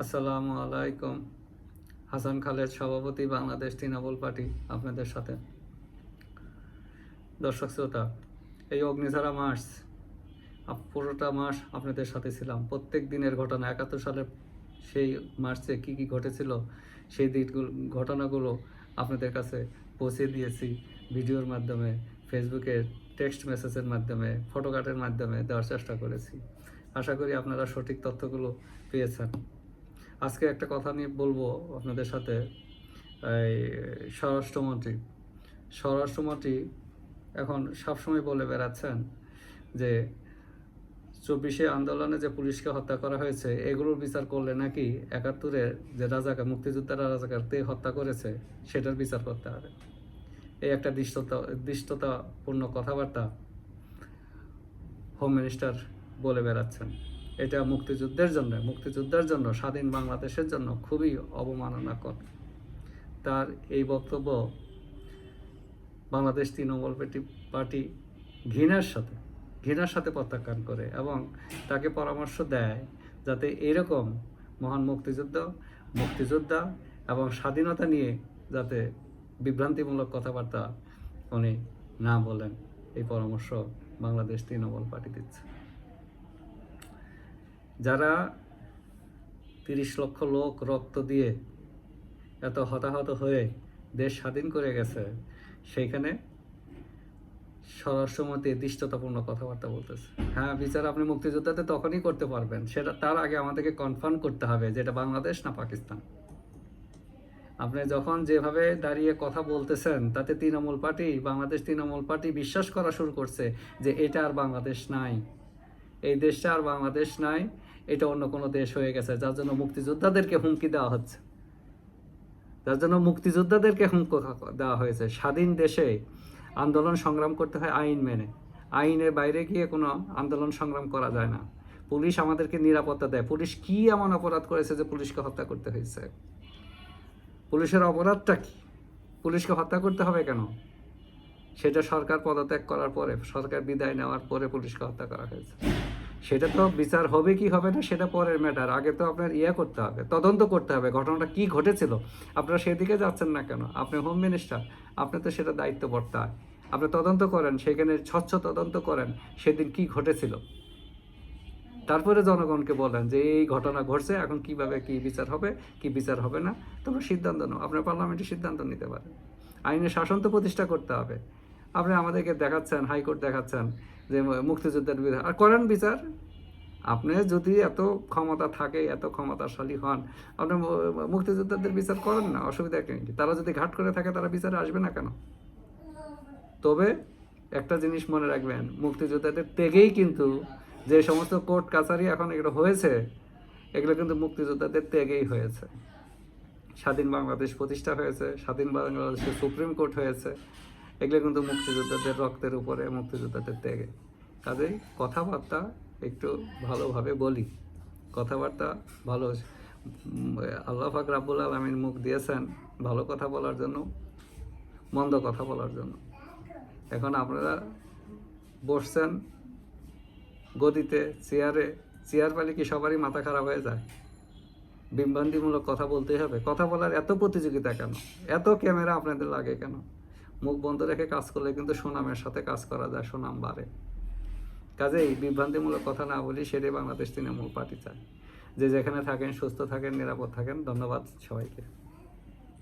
আসসালামু আলাইকুম। হাসান খালেদ, সভাপতি, বাংলাদেশ তৃণমূল পার্টি, আপনাদের সাথে। দর্শক শ্রোতা, এই অগ্নিধারা মাস পুরোটা মাস আপনাদের সাথে ছিলাম। প্রত্যেক দিনের ঘটনা, 71 সালের সেই মার্চে কী কী ঘটেছিল সেই দিকগুলো, ঘটনাগুলো আপনাদের কাছে পৌঁছে দিয়েছি ভিডিওর মাধ্যমে, ফেসবুকে টেক্সট মেসেজের মাধ্যমে, ফটোকার্ডের মাধ্যমে দেওয়ার চেষ্টা করেছি। আশা করি আপনারা সঠিক তথ্যগুলো পেয়েছেন। আজকে একটা কথা নিয়ে বলবো আপনাদের সাথে। এই স্বরাষ্ট্রমন্ত্রী এখন সবসময় বলে বেড়াচ্ছেন যে 24শে আন্দোলনে যে পুলিশকে হত্যা করা হয়েছে এগুলোর বিচার করলে নাকি 71-এর যে রাজাকার, মুক্তিযোদ্ধারা রাজাকারকে হত্যা করেছে সেটার বিচার করতে হবে। এই একটা দৃষ্টতাপূর্ণ কথাবার্তা হোম মিনিস্টার বলে বেড়াচ্ছেন। এটা মুক্তিযুদ্ধের জন্য, স্বাধীন বাংলাদেশের জন্য খুবই অবমাননাকর। তার এই বক্তব্য বাংলাদেশ তৃণমূল পার্টি ঘৃণার সাথে প্রত্যাখ্যান করে এবং তাকে পরামর্শ দেয় যাতে এরকম মহান মুক্তিযোদ্ধা এবং স্বাধীনতা নিয়ে যাতে বিভ্রান্তিমূলক কথাবার্তা উনি না বলেন, এই পরামর্শ বাংলাদেশ তৃণমূল পার্টি দিচ্ছে। যারা 30 লক্ষ লোক রক্ত দিয়ে এত হতাহত হয়ে দেশ স্বাধীন করে গেছে, সেইখানে স্বরাষ্ট্রমন্ত্রী দৃষ্টতাপূর্ণ কথাবার্তা বলতেছে। হ্যাঁ, বিচার আপনি মুক্তিযোদ্ধাদের তখনই করতে পারবেন, সেটা তার আগে আমাদেরকে কনফার্ম করতে হবে যে এটা বাংলাদেশ না পাকিস্তান। আপনি যখন যেভাবে দাঁড়িয়ে কথা বলতেছেন তাতে বাংলাদেশ তৃণমূল পার্টি বিশ্বাস করা শুরু করছে যে এটা আর বাংলাদেশ নাই, এই দেশটা আর বাংলাদেশ নাই, এটা অন্য কোনো দেশ হয়ে গেছে, যার জন্য মুক্তিযোদ্ধাদেরকে হুমকি দেওয়া হচ্ছে, দেওয়া হয়েছে। স্বাধীন দেশে আন্দোলন সংগ্রাম করতে হয় আইন মেনে, আইনের বাইরে গিয়ে কোনো আন্দোলন সংগ্রাম করা যায় না। পুলিশ আমাদেরকে নিরাপত্তা দেয়। পুলিশ কি এমন অপরাধ করেছে যে পুলিশকে হত্যা করতে হয়েছে? পুলিশের অপরাধটা কি? পুলিশকে হত্যা করতে হবে কেন? সেটা সরকার পদত্যাগ করার পরে, সরকার বিদায় নেওয়ার পরে পুলিশকে হত্যা করা হয়েছে। সেটা তো বিচার হবে কি হবে না সেটা পরের ম্যাটার। আগে তো আপনার করতে হবে, তদন্ত করতে হবে, ঘটনাটা কি ঘটেছিল। আপনারা সেদিকে যাচ্ছেন না কেন? আপনি হোম মিনিস্টার, আপনি তো সেটা দায়িত্ববর্তা। আপনি তদন্ত করেন, সেখানে স্বচ্ছ তদন্ত করেন সেদিন কি ঘটেছিল, তারপরে জনগণকে বলেন যে এই ঘটনা ঘটছে, এখন কিভাবে কি বিচার হবে, কি বিচার হবে না, তোমরা সিদ্ধান্ত নাও। আপনার পার্লামেন্টে সিদ্ধান্ত নিতে পারেন। আইনের শাসন তো প্রতিষ্ঠা করতে হবে। আপনি আমাদেরকে দেখাচ্ছেন, হাইকোর্ট দেখাচ্ছেন যে মুক্তিযুদ্ধের বিরুদ্ধে, আর করেন বিচার। আপনি যদি এত ক্ষমতা থাকে, এত ক্ষমতাশালী হন, আপনি মুক্তিযোদ্ধাদের বিচার করেন না, অসুবিধা কি? তারা যদি ঘাট করে থাকে তারা বিচারে আসবে না কেন? তবে একটা জিনিস মনে রাখবেন, মুক্তিযোদ্ধাদের ত্যাগেই কিন্তু যে সমস্ত কোর্ট কাছারি এখন এগুলো হয়েছে, এগুলো কিন্তু মুক্তিযোদ্ধাদের ত্যাগেই হয়েছে। স্বাধীন বাংলাদেশ প্রতিষ্ঠা হয়েছে, স্বাধীন বাংলাদেশে সুপ্রিম কোর্ট হয়েছে, এগুলো কিন্তু মুক্তিযোদ্ধাদের রক্তের উপরে, মুক্তিযোদ্ধাদের ত্যাগে। কাজেই কথাবার্তা একটু ভালোভাবে বলি, কথাবার্তা ভালো। আল্লাহ পাক রাব্বুল আলামিন মুখ দিয়েছেন ভালো কথা বলার জন্য, মন্দ কথা বলার জন্য। এখন আপনারা বসছেন গদিতে, চেয়ার পেলে কি সবারই মাথা খারাপ হয়ে যায়? বিভ্রান্তিমূলক কথা বলতেই হবে? কথা বলার এত প্রতিযোগিতা কেন? এত ক্যামেরা আপনাদের লাগে কেন? মুখ বন্ধ রেখে কাজ করলে কিন্তু সুনামের সাথে কাজ করা যায়, সুনাম বাড়ে। কাজেই বিভ্রান্তিমূলক কথা না বলি, সেটাই বাংলাদেশ তৃণমূল পার্টি চায়। যে যেখানে থাকেন সুস্থ থাকেন, নিরাপদ থাকেন। ধন্যবাদ সবাইকে।